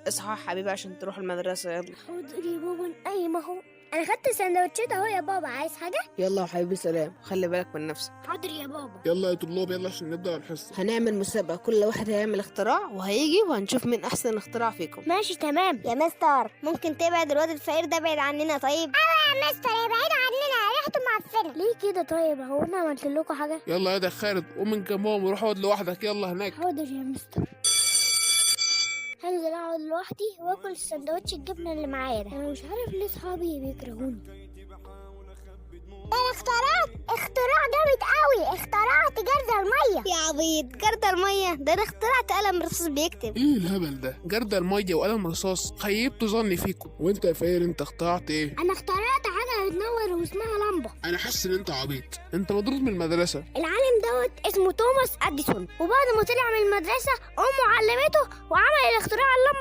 اصحى يا حبيبي عشان تروح المدرسة. يلا حاضر يا بابا. اي ما هو انا خدت سندوتشات اهو يا بابا، عايز حاجه؟ يلا يا حبيبي سلام، خلي بالك من نفسك. حاضر يا بابا. يلا يا طلاب، يلا عشان نبدأ الحصة. هنعمل مسابقة، كل واحد هيعمل اختراع وهيجي وهنشوف مين احسن اختراع فيكم. ماشي تمام. يا مستر ممكن تبعد الواد الفقير ده بعيد عننا؟ طيب يا مستر يبعد عننا، ريحته معفنه. ليه كده؟ طيب هو انا عملت لكم حاجه؟ يلا يا ده خالد، قوم من جنبهم وروح اقعد لوحدك، يلا هناك. حاضر يا مستر. هنزل اقعد لوحدي واكل السندوتش الجبنه اللي معايا ده. انا مش عارف ليه صحابي بيكرهوني. انا اختراع جامد قوي، اخترعت جرد الميه. يا عبيط، جرد الميه ده انا اخترعت قلم رصاص بيكتب. ايه الهبل ده؟ جرد المية وقلم رصاص، خيبت ظني فيكم. وانت يا فقير انت اخترعت ايه؟ انا اخترعت حاجه بتنور واسمها لمبه. انا حاسس ان انت عبيط، انت مضروب من المدرسة. العالم دوت اسمه توماس اديسون، وبعد ما طلع من المدرسه امه علمته وعمل الاختراع اللمبه